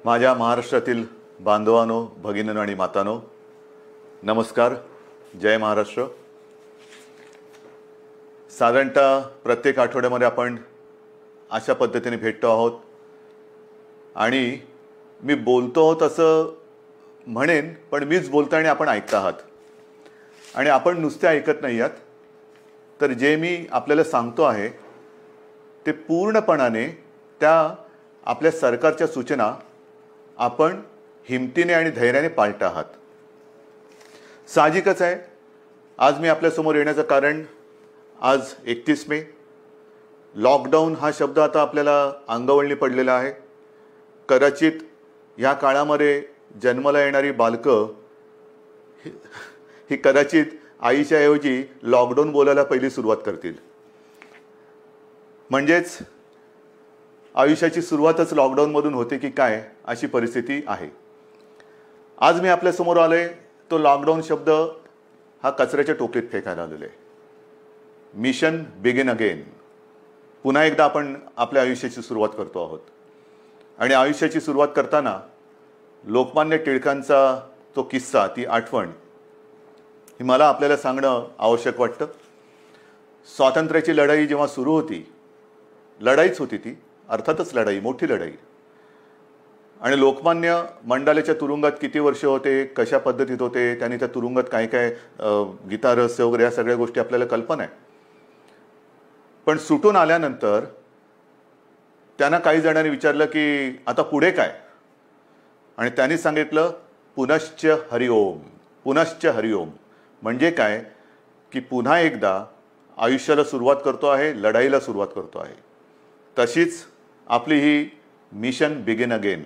माझ्या महाराष्ट्रातील बांधवांनो, भगिनींनो आणि मातांनो, नमस्कार. जय महाराष्ट्र. साधारणतः प्रत्येक आठवड्यामध्ये आपण अशा पद्धतीने भेटतो आहोत आणि मी बोलतो आहोत असं म्हणेन, पण मीच बोलतो आणि आपण ऐकता आहात. आणि आपण नुसते ऐकत नाही आहात, तर जे मी आपल्याला सांगतो आहे ते पूर्णपणाने त्या आपल्या सरकारच्या सूचना आपण हिमतीने आणि धैर्याने पाळत आहात. साहजिकच आहे, आज मी आपल्यासमोर येण्याचं कारण, आज 31 मे. लॉकडाऊन हा शब्द आता आपल्याला अंगवळणी पडलेला आहे. कदाचित ह्या काळामध्ये जन्माला येणारी बालकं ही कदाचित आईच्या ऐवजी लॉकडाऊन बोलायला पहिली सुरुवात करतील. म्हणजेच आयुष्याची सुरुवातच लॉकडाऊनमधून होते की काय, अशी परिस्थिती आहे. आज मी आपल्यासमोर आलोय तो लॉकडाऊन शब्द हा कचऱ्याच्या टोपलीत फेकायला आलेला आहे. Mission begin again. पुन्हा एकदा आपण आपल्या आयुष्याची सुरुवात करतो आहोत. आणि आयुष्याची सुरुवात करताना लोकमान्य टिळकांचा तो किस्सा, ती आठवण ही मला आपल्याला सांगणं आवश्यक वाटतं. स्वातंत्र्याची लढाई जेव्हा सुरू होती, लढाईच होती ती, अर्थातच लढाई, मोठी लढाई. आणि लोकमान्य मंडालेच्या तुरुंगात किती वर्ष होते, कशा पद्धतीत होते, त्यांनी त्या तुरुंगात काय काय गीता रहस्य वगैरे या सगळ्या गोष्टी आपल्याला कल्पना आहे. पण सुटून आल्यानंतर त्यांना काही जणांनी विचारलं की आता पुढे काय, आणि त्यांनी सांगितलं पुनश्च हरिओम. पुनश्च हरिओम म्हणजे काय की पुन्हा एकदा आयुष्याला सुरुवात करतो आहे, लढाईला सुरुवात करतो आहे. तशीच आपली ही मिशन बिगिन अगेन,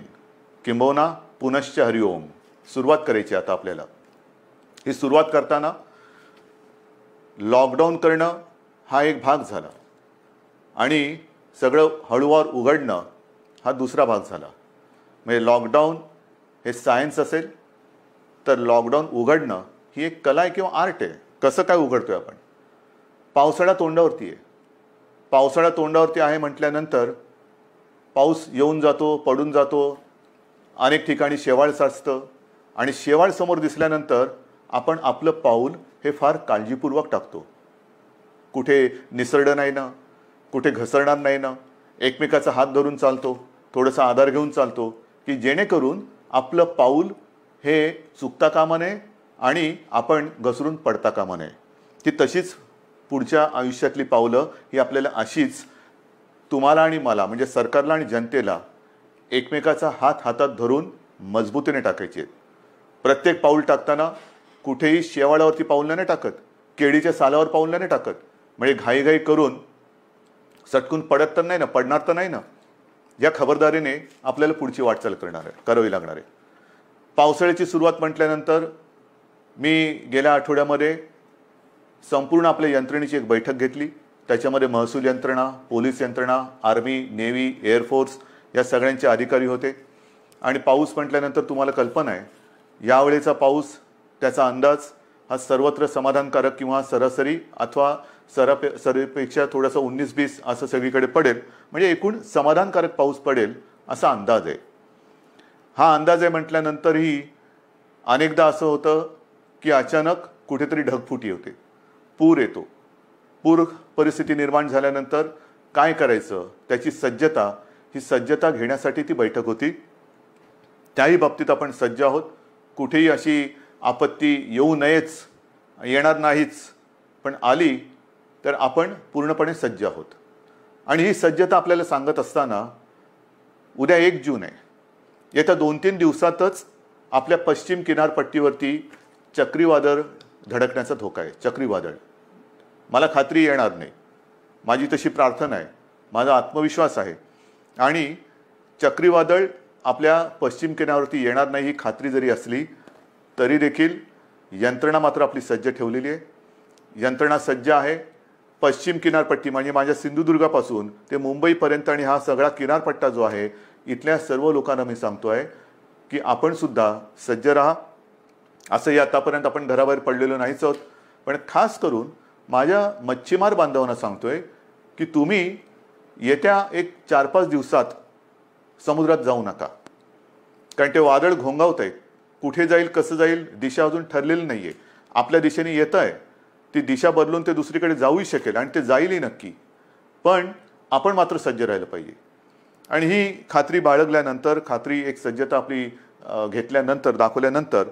किंबहुना पुनश्च हरिओम सुरुवात करायची आता आपल्याला. ही सुरुवात करताना लॉकडाऊन करणं हा एक भाग झाला आणि सगळं हळूवार उघडणं हा दुसरा भाग झाला. म्हणजे लॉकडाऊन हे सायन्स असेल तर लॉकडाऊन उघडणं ही एक कला आहे किंवा आर्ट आहे. कसं काय उघडतोय आपण? पावसाळा तोंडावरती आहे. पावसाळा तोंडावरती आहे म्हटल्यानंतर पाऊस येऊन जातो, पडून जातो, अनेक ठिकाणी शेवाळ साचतं आणि शेवाळ समोर दिसल्यानंतर आपण आपलं पाऊल हे फार काळजीपूर्वक टाकतो. कुठे निसरडं नाही ना, कुठे घसरणार नाही ना, एकमेकाचा हात धरून चालतो, थोडासा आधार घेऊन चालतो की जेणेकरून आपलं पाऊल हे चुकता कामा नये आणि आपण घसरून पडता कामा नये. ती तशीच पुढच्या आयुष्यातली पावलं ही आपल्याला अशीच तुम्हाला आणि मला, म्हणजे सरकारला आणि जनतेला, एकमेकाचा हात हातात धरून मजबूतीने टाकायचे आहेत. प्रत्येक पाऊल टाकताना कुठेही शेवाळावरती पाऊल नाही टाकत, केळीच्या सालावर पाऊल नाही टाकत. म्हणजे घाईघाई करून सटकून पडत तर नाही ना, पडणार तर नाही ना, या खबरदारीने आपल्याला पुढची वाटचाल करावी लागणार आहे. पावसाळ्याची सुरुवात म्हटल्यानंतर मी गेल्या आठवड्यामध्ये संपूर्ण आपल्या यंत्रणेची एक बैठक घेतली. त्याच्यामध्ये महसूल यंत्रणा, पोलीस यंत्रणा, आर्मी, नेव्ही, एअरफोर्स या सगळ्यांचे अधिकारी होते. आणि पाऊस म्हटल्यानंतर तुम्हाला कल्पना आहे, यावेळेचा पाऊस, त्याचा अंदाज हा सर्वत्र समाधानकारक किंवा सरासरी अथवा सरीपेक्षा थोडासा 19-20 असं सगळीकडे पडेल. म्हणजे एकूण समाधानकारक पाऊस पडेल असा अंदाज आहे. हा अंदाज आहे म्हटल्यानंतरही अनेकदा असं होतं की अचानक कुठेतरी ढगफुटी होते, पूर येतो. पूर परिस्थिती निर्माण झाल्यानंतर काय करायचं, त्याची सज्जता, ही सज्जता घेण्यासाठी ती बैठक होती. त्याही बाबतीत आपण सज्ज आहोत. कुठेही अशी आपत्ती येऊ नयेच, येणार नाहीच, पण आली तर आपण पूर्णपणे सज्ज आहोत. आणि ही सज्जता आपल्याला सांगत असताना उद्या 1 जून आहे. येत्या 2-3 दिवसातच आपल्या पश्चिम किनारपट्टीवरती चक्रीवादळ धडकण्याचा धोका आहे. चक्रीवादळ, मला खात्री येणार नाही, माझी तशी प्रार्थना आहे, माझा आत्मविश्वास आहे. आणि चक्रीवादळ आपल्या पश्चिम किनाऱ्यावरती येणार नाही ही खात्री जरी असली तरी देखील यंत्रणा मात्र आपली सज्ज ठेवलेली आहे. यंत्रणा सज्ज आहे. पश्चिम किनारपट्टी म्हणजे माझ्या सिंधुदुर्गापासून ते मुंबईपर्यंत आणि हा सगळा किनारपट्टा जो आहे, इथल्या सर्व लोकांना मी सांगतोय की आपण सुद्धा सज्ज राहा. असंही आतापर्यंत आपण घराबाहेर पडलेलो नाहीच आहोत, पण खास करून माझ्या मच्छीमार बांधवांना सांगतोय की तुम्ही येत्या 4-5 दिवसात समुद्रात जाऊ नका. कारण ते वादळ घोंगावत आहे, कुठे जाईल कसं जाईल दिशा अजून ठरलेली नाही आहे. आपल्या दिशेने येत आहे, ती दिशा बदलून ते दुसरीकडे जाऊही शकेल आणि ते जाईलही नक्की. पण आपण मात्र सज्ज राहिलं पाहिजे. आणि ही खात्री बाळगल्यानंतर, खात्री एक सज्जता आपली घेतल्यानंतर, दाखवल्यानंतर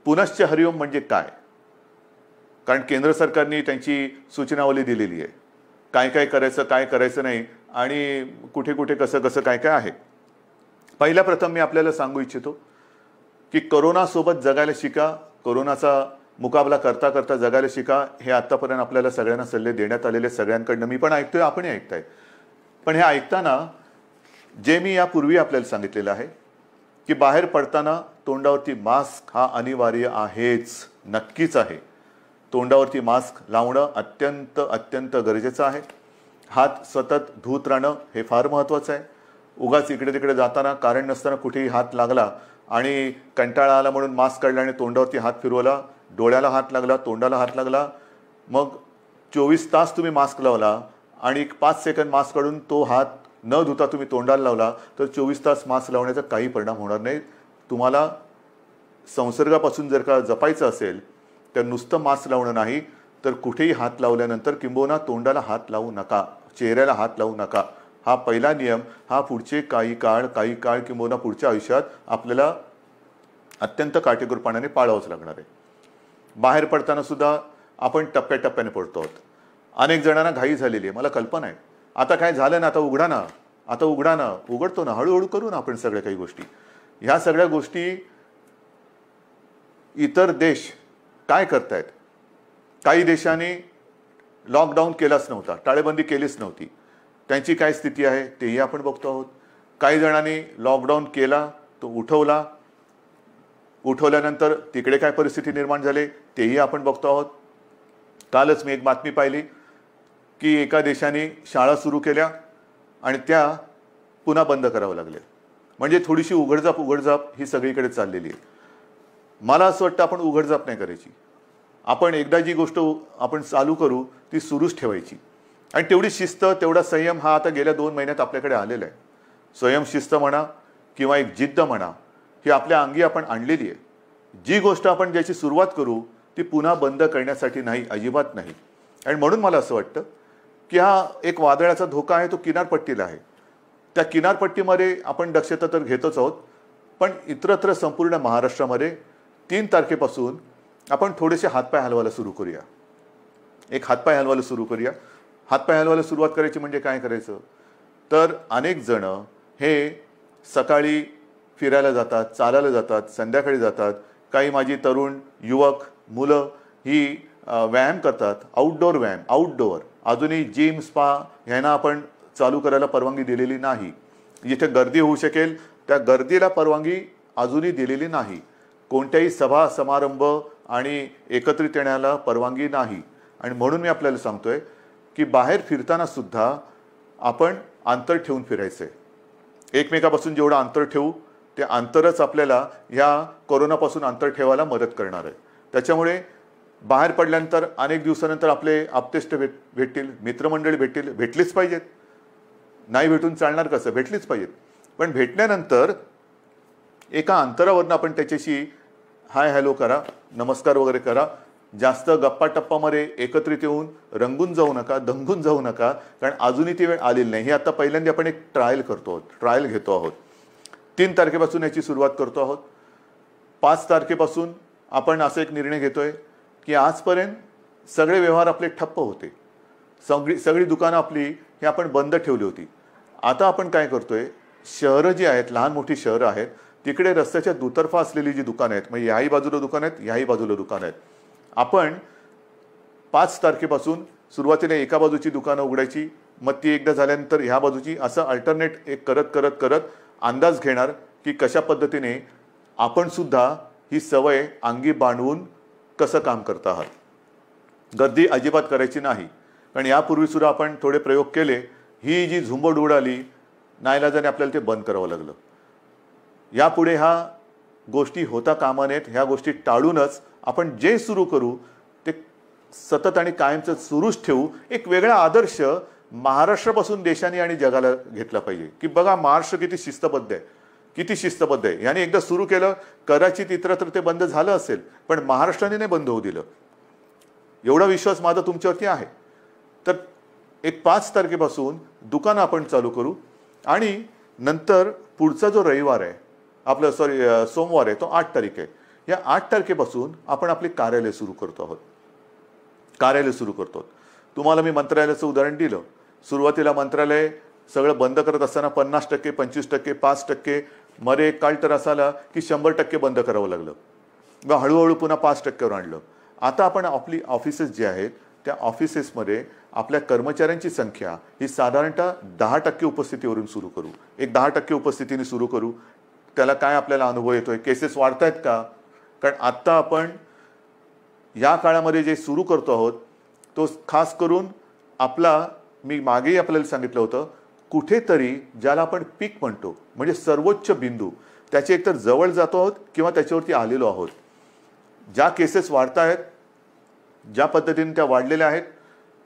पुनश्च हरिओम म्हणजे काय, कारण केंद्र सरकारने त्यांची सूचनावली दिलेली आहे, काय काय करायचं काय करायचं नाही आणि कुठे कुठे कसं कसं काय काय आहे. पहिल्या प्रथम मी आपल्याला सांगू इच्छितो की कोरोनासोबत जगायला शिका, कोरोनाचा मुकाबला करता करता जगायला शिका. हे आत्तापर्यंत आपल्याला सगळ्यांना सल्ले देण्यात आलेले, सगळ्यांकडनं मी पण ऐकतोय, आपणही ऐकताय. पण हे ऐकताना जे मी यापूर्वी आपल्याला सांगितलेलं आहे की बाहेर पडताना तोंडावरती मास्क हा अनिवार्य आहेच, नक्कीच आहे. तोंडावरती मास्क लावणं अत्यंत अत्यंत गरजेचं आहे. हात सतत धुत राहणं हे फार महत्त्वाचं आहे. उगाच इकडे तिकडे जाताना कारण नसताना कुठेही हात लागला आणि कंटाळा आला म्हणून मास्क काढला आणि तोंडावरती हात फिरवला, डोळ्याला हात लागला, तोंडाला हात लागला, मग 24 तास तुम्ही मास्क लावला आणि 5 सेकंद मास्क काढून तो हात न धुता तुम्ही तोंडाला लावला तर 24 तास मास्क लावण्याचा काही परिणाम होणार नाही. तुम्हाला संसर्गापासून जर का जपायचं असेल तर नुसतं मास्क लावणं नाही, तर कुठेही हात लावल्यानंतर किंबहुना तोंडाला हात लावू नका, चेहऱ्याला हात लावू नका. हा पहिला नियम, हा पुढचे काही काळ किंबहुना पुढच्या आयुष्यात आपल्याला अत्यंत काटेकोरपणाने पाळावंच लागणार आहे. बाहेर पडताना सुद्धा आपण टप्प्याटप्प्याने पडतो आहोत. अनेक जणांना घाई झालेली आहे, मला कल्पना आहे. आता काय झालं ना, आता उघडा ना, आता उघडा ना, उघडतो ना, हळूहळू करू ना आपण सगळ्या काही गोष्टी. ह्या सगळ्या गोष्टी इतर देश काय करतायत, काही देशांनी लॉकडाऊन केलाच नव्हता, टाळेबंदी केलीच नव्हती, त्यांची काय स्थिती आहे तेही आपण बघतो आहोत. काही जणांनी लॉकडाऊन केला, तो उठवला, उठवल्यानंतर तिकडे काय परिस्थिती निर्माण झाली तेही आपण बघतो आहोत. कालच मी एक बातमी पाहिली की एका देशाने शाळा सुरू केल्या आणि त्या पुन्हा बंद करावं लागल्या. म्हणजे थोडीशी उघडझाप ही सगळीकडे चाललेली आहे. मला असं वाटतं आपण उघडझाप नाही करायची. आपण एकदा जी गोष्ट आपण चालू करू ती सुरूच ठेवायची. आणि तेवढी शिस्त, तेवढा संयम हा आता गेल्या 2 महिन्यात आपल्याकडे आलेला आहे. स्वयं शिस्त म्हणा किंवा एक जिद्द म्हणा, ही आपल्या अंगी आपण आणलेली आहे. जी गोष्ट आपण ज्याची सुरुवात करू ती पुन्हा बंद करण्यासाठी नाही, अजिबात नाही. आणि म्हणून मला असं वाटतं की हा एक वादळाचा धोका आहे, तो किनारपट्टीला आहे. त्या किनारपट्टीमध्ये आपण दक्षता तर घेतोच आहोत, पण इतरत्र संपूर्ण महाराष्ट्रामध्ये 3 तारखेपासून आपण थोडेसे हातपाय हलवायला सुरू करूया. एक हातपाय हलवायला सुरू करूया. हातपाय हलवायला सुरुवात करायची म्हणजे काय करायचं, तर अनेक जण हे सकाळी फिरायला जातात, चालायला जातात, संध्याकाळी जातात. काही माझी तरुण युवक मुलं ही व्यायाम करतात, आउटडोअर व्यायाम, आउटडोअर. अजूनही जिम, स्पा ह्यांना आपण चालू करायला परवानगी दिलेली नाही. जिथे गर्दी होऊ शकेल त्या गर्दीला परवानगी अजूनही दिलेली नाही. कोणत्याही सभा समारंभ आणि एकत्रित येण्याला परवानगी नाही. आणि म्हणून मी आपल्याला सांगतोय की बाहेर फिरताना सुद्धा आपण अंतर ठेवून फिरायचं आहे. एकमेकापासून जेवढं अंतर ठेवू ते अंतरच आपल्याला ह्या कोरोनापासून अंतर ठेवायला मदत करणार आहे. त्याच्यामुळे बाहेर पडल्यानंतर अनेक दिवसानंतर आपले आप्तेष्ट भेटतील, मित्रमंडळी भेटलीच पाहिजेत. नाही भेटून चालणार कसं, भेटलीच पाहिजेत. पण भेटल्यानंतर एका अंतरावरून आपण त्याच्याशी हाय हॅलो करा, नमस्कार वगैरे करा. जास्त गप्पा टप्पामध्ये एकत्रित येऊन रंगून जाऊ नका, दंगून जाऊ नका, कारण अजूनही ती वेळ आलेली नाही. ही आता पहिल्यांदा आपण एक ट्रायल करतो आहोत, ट्रायल घेतो आहोत. 3 तारखेपासून याची सुरुवात करतो आहोत. 5 तारखेपासून आपण असा एक निर्णय घेतोय की आजपर्यंत सगळे व्यवहार आपले ठप्प होते, सगळी दुकानं आपली ही आपण बंद ठेवली होती. आता आपण काय करतोय, शहरं जी आहेत, लहान मोठी शहरं आहेत, तिकडे रस्त्याच्या दुतर्फा असलेली जी दुकानं आहेत, म्हणजे याही बाजूला दुकानं आहेत, याही बाजूला दुकानं आहेत, आपण 5 तारखेपासून सुरुवातीला एका बाजूची दुकानं उघडायची, मग ती एकदा झाल्यानंतर ह्या बाजूची, असं अल्टरनेट एक करत अंदाज घेणार की कशा पद्धतीने आपण सुद्धा ही सवय अंगी बांधवून कसं काम करत आहात. गर्दी अजिबात करायची नाही, कारण यापूर्वी सुद्धा आपण थोडे प्रयोग केले. ही जी झुंबड उडाली, नाईलाजाने आपल्याला ते बंद करावं लागलं. यापुढे ह्या गोष्टी होता कामा नयेत. ह्या गोष्टी टाळूनच आपण जे सुरू करू ते सतत आणि कायमचं सुरूच ठेवू. एक वेगळा आदर्श महाराष्ट्रापासून देशाने आणि जगाला घेतला पाहिजे की बघा महाराष्ट्र किती शिस्तबद्ध आहे. किती शिस्तबद्ध आहे. याने एकदा सुरू केलं, कदाचित इतरत्र ते बंद झालं असेल, पण महाराष्ट्राने नाही बंद होऊ दिलं. एवढा विश्वास माझा तुमच्यावरती आहे. तर एक 5 तारखेपासून दुकानं आपण चालू करू आणि नंतर पुढचा जो रविवार आहे आपलं सोमवार आहे तो 8 तारीख आहे. या 8 तारखेपासून आपण आपली कार्यालय सुरू करतो आहोत. कार्यालय सुरू करतो. तुम्हाला मी मंत्रालयाचं उदाहरण दिलं. सुरुवातीला मंत्रालय सगळं बंद करत असताना 50%, 25%, 5%, मध्ये एक काळ तर असा आला की 100% बंद करावं लागलं. मग हळूहळू पुन्हा 5%वर आणलं. आता आपण आपली ऑफिसेस जे आहेत त्या ऑफिसेसमध्ये आपल्या कर्मचाऱ्यांची संख्या ही साधारणतः 10% उपस्थितीवरून सुरू करू. एक 10% उपस्थितीने सुरू करू. त्याला काय आपल्याला अनुभव येतोय? केसेस वाढत आहेत का? कारण आत्ता आपण या काळामध्ये जे सुरू करतो आहोत तो खास करून आपला, मी मागेही आपल्याला सांगितलं होतं, कुठेतरी ज्याला आपण पीक म्हणतो म्हणजे सर्वोच्च बिंदू त्याच्या एकतर जवळ जातो आहोत किंवा त्याच्यावरती आलेलो आहोत. ज्या केसेस वाढत आहेत, ज्या पद्धतीने त्या वाढलेल्या आहेत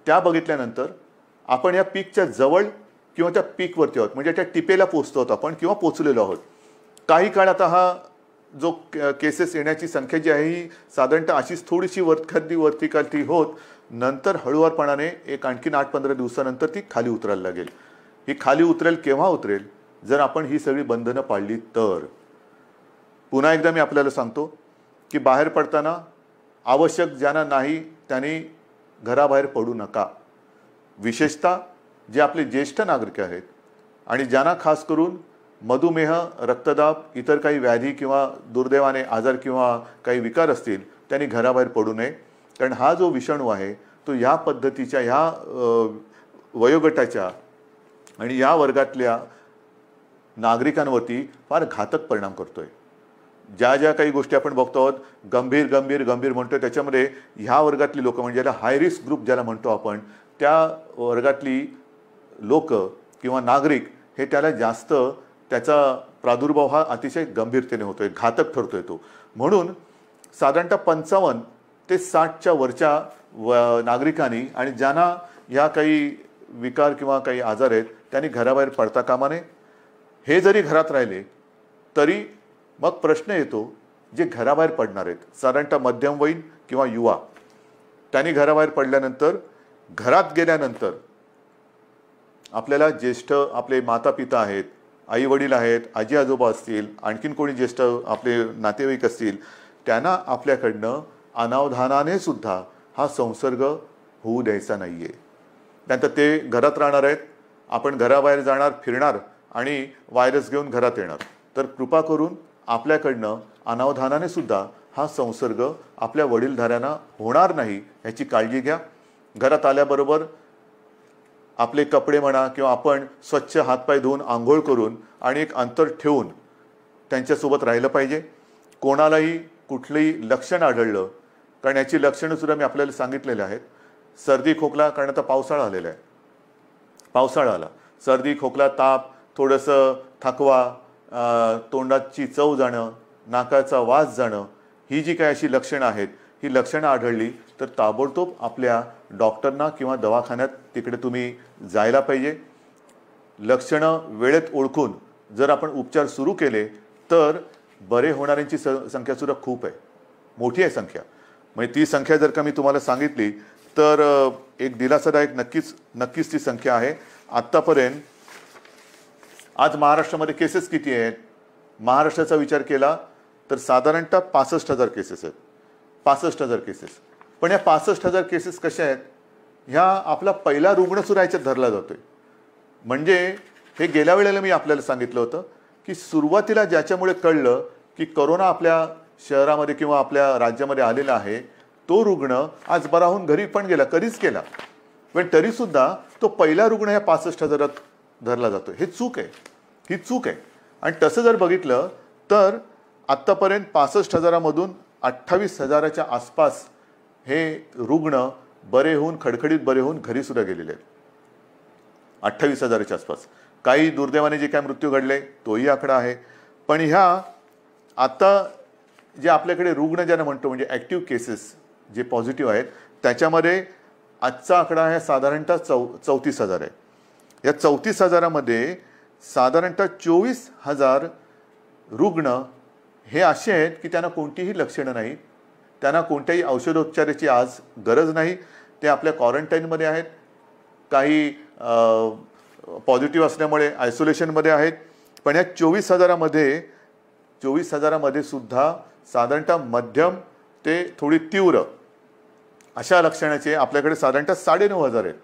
त्या बघितल्यानंतर आपण या पीकच्या जवळ किंवा त्या पीकवरती आहोत, म्हणजे त्या टिपेला पोचतो आहोत आपण किंवा पोचलेलो आहोत. काही काळ आता हा जो केसेस येण्याची संख्या जी आहे ही साधारणतः अशीच थोडीशी वरती खाली होत नंतर हळूवारपणाने एक आणखीन 8-15 दिवसानंतर ती खाली उतरायला लागेल. ही खाली उतरेल केव्हा उतरेल? जर आपण ही सगळी बंधनं पाळली तर. पुन्हा एकदा मी आपल्याला सांगतो की बाहेर पडताना आवश्यक ज्यांना नाही त्यांनी घराबाहेर पडू नका. विशेषतः जे आपले ज्येष्ठ नागरिक आहेत आणि ज्यांना खास करून मधुमेह, रक्तदाब, इतर काही व्याधी किंवा दुर्दैवाने आजार किंवा काही विकार असतील त्यांनी घराबाहेर पडू नये. कारण हा जो विषाणू आहे तो या पद्धतीच्या ह्या वयोगटाच्या आणि या वर्गातल्या नागरिकांवरती फार घातक परिणाम करतोय. ज्या ज्या काही गोष्टी आपण बघतो आहोत गंभीर गंभीर गंभीर म्हणतो त्याच्यामध्ये ह्या वर्गातली लोक म्हणजे ज्याला हाय रिस्क ग्रुप ज्याला म्हणतो आपण त्या वर्गातली लोक किंवा नागरिक हे त्याला जास्त त्याचा प्रादुर्भाव हा अतिशय गंभीरतेने होतोय, घातक ठरतोय तो. म्हणून साधारणतः 55 ते 60च्या वरच्या नागरिकांनी आणि ज्यांना ह्या काही विकार किंवा काही आजार आहेत त्यांनी घराबाहेर पडता कामा नये. हे जरी घरात राहिले तरी मग प्रश्न येतो जे घराबाहेर पडणार आहेत साधारणतः मध्यमवयीन किंवा युवा, त्यांनी घराबाहेर पडल्यानंतर घरात गेल्यानंतर आपल्याला ज्येष्ठ आपले माता पिता आहेत, आई वडील आहेत, आजी आजोबा असतील, आणखीन कोणी ज्येष्ठ आपले नातेवाईक असतील त्यांना आपल्याकडनं अनावधानाने सुद्धा हा संसर्ग होऊ द्यायचा नाही आहे. त्यानंतर ते घरात राहणार आहेत, आपण घराबाहेर जाणार, फिरणार आणि व्हायरस घेऊन घरात येणार. तर कृपा करून आपल्याकडनं अनावधानाने सुद्धा हा संसर्ग आपल्या वडीलधाऱ्यांना होणार नाही याची काळजी घ्या. घरात आल्याबरोबर आपले कपडे म्हणा किंवा आपण स्वच्छ हातपाय धुवून आंघोळ करून आणि एक अंतर ठेवून त्यांच्यासोबत राहिलं पाहिजे. कोणालाही कुठलंही लक्षण आढळलं, कारण याची लक्षणंसुद्धा मी आपल्याला सांगितलेली आहेत. सर्दी खोकला, कारण आता पावसाळा आलेला आहे, पावसाळा आला, सर्दी खोकला ताप, थोडंसं थकवा, तोंडाची चव जाणं, नाकाचा वास जाणं, ही जी काही अशी लक्षणं आहेत ही लक्षणं आढळली तर ताबडतोब आपल्या डॉक्टरना किंवा दवाखान्यात तिकडे तुम्ही जायला पाहिजे. लक्षणं वेळेत ओळखून जर आपण उपचार सुरू केले तर बरे होणाऱ्यांची संख्यासुद्धा खूप आहे, मोठी आहे संख्या. म्हणजे ती संख्या जर का मी तुम्हाला सांगितली तर एक दिलासादायक नक्कीच ती संख्या आहे. आत्तापर्यंत आज महाराष्ट्रामध्ये केसेस किती आहेत? महाराष्ट्राचा विचार केला तर साधारणतः 65,000 केसेस आहेत. 65,000 केसेस. पण या 65,000 केसेस कशा आहेत? ह्या आपला पहिला रुग्णसुद्धा याच्यात धरला जातोय. म्हणजे हे गेल्या वेळेला मी आपल्याला सांगितलं होतं की सुरुवातीला ज्याच्यामुळे कळलं की कोरोना आपल्या शहरामध्ये किंवा आपल्या राज्यामध्ये आलेला आहे तो रुग्ण आज बरा होऊन घरी पण गेला, कधीच गेला, पण तरीसुद्धा तो पहिला रुग्ण ह्या 65,000 धरला जातो. हे चूक आहे, ही चूक आहे. आणि तसं जर बघितलं तर आत्तापर्यंत 65,000मधून 28,000च्या आसपास हे रुग्ण बरे होऊन खडखडीत बरे होऊन घरीसुद्धा गेलेले आहेत. 28,000च्या आसपास. काही दुर्दैवाने जे काय मृत्यू घडले तोही आकडा आहे. पण ह्या आता जे आपल्याकडे रुग्ण ज्यांना म्हणतो म्हणजे ॲक्टिव्ह केसेस जे पॉझिटिव्ह आहेत त्याच्यामध्ये आजचा आकडा आहे साधारणतः 34,000 आहे. या 34,000मध्ये साधारणतः 24,000 रुग्ण हे असे आहेत की त्यांना कोणतीही लक्षणं नाही, त्यांना कोणत्याही औषधोपचाराची आज गरज नाही, ते आपल्या क्वारंटाईनमध्ये आहेत, काही पॉझिटिव्ह असल्यामुळे आयसोलेशनमध्ये आहेत. पण या 24,000मध्ये सुद्धा साधारणतः मध्यम ते थोडी तीव्र अशा लक्षणाचे आपल्याकडे साधारणतः 9,500 आहेत.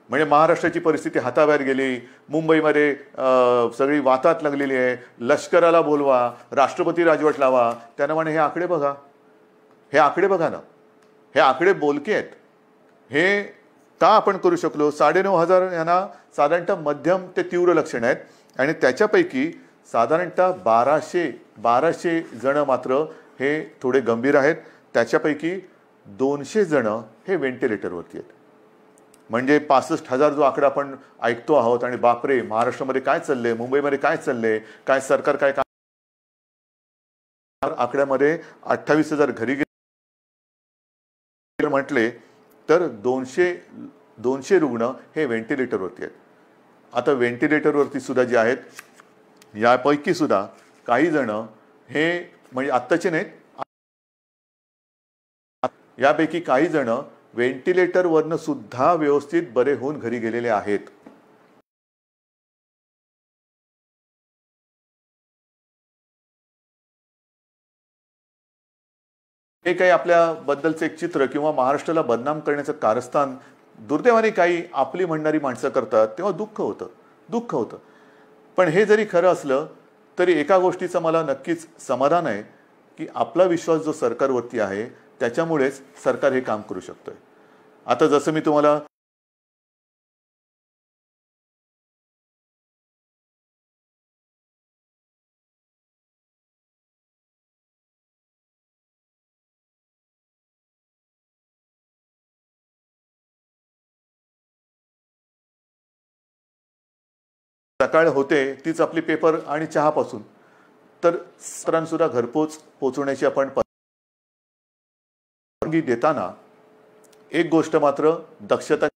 म्हणजे महाराष्ट्राची परिस्थिती हाताबाहेर गेली, मुंबईमध्ये सगळी वातात लागलेली आहे, लष्कराला बोलवा, राष्ट्रपती राजवट लावा. त्यांना म्हणे हे आकडे बघा, हे आकडे बघा ना, हे आकडे बोलके आहेत. हे का आपण करू शकलो? 9,500 यांना साधारणतः मध्यम ते तीव्र लक्षण आहेत आणि त्याच्यापैकी साधारणतः 1200 जण मात्र हे थोडे गंभीर आहेत. त्याच्यापैकी 200 जण हे व्हेंटिलेटरवरती आहेत. म्हणजे 65,000 जो आकडा आपण ऐकतो आहोत आणि बापरे महाराष्ट्रामध्ये काय चाललंय, मुंबईमध्ये काय चाललंय, काय सरकार काय आकड्यामध्ये 28,000 घरी गेले म्हटले तर 200 रुग्ण हे व्हेंटिलेटरवरती आहेत. आता व्हेंटिलेटरवरती सुद्धा जे आहेत यापैकी सुद्धा काही जण हे म्हणजे आत्ताचे नाहीत, यापैकी काही जण व्हेंटिलेटरवरनं सुद्धा व्यवस्थित बरे होऊन घरी गेलेले आहेत. हे काही आपल्याबद्दलचं एक चित्र किंवा महाराष्ट्राला बदनाम करण्याचं कारस्थान दुर्दैवाने काही आपली म्हणणारी माणसं करतात, तेव्हा दुःख होतं. पण हे जरी खरं असलं तरी एका गोष्टीचं मला नक्कीच समाधान आहे की आपला विश्वास जो सरकारवरती आहे त्याच्यामुळेच सरकार हे काम करू शकतोय. आता जसं मी तुम्हाला सकाळ होते तीच आपली पेपर आणि चहापासून, तर सुद्धा घरपोच पोहोचवण्याची आपण परवानगी देताना एक गोष्ट मात्र दक्षता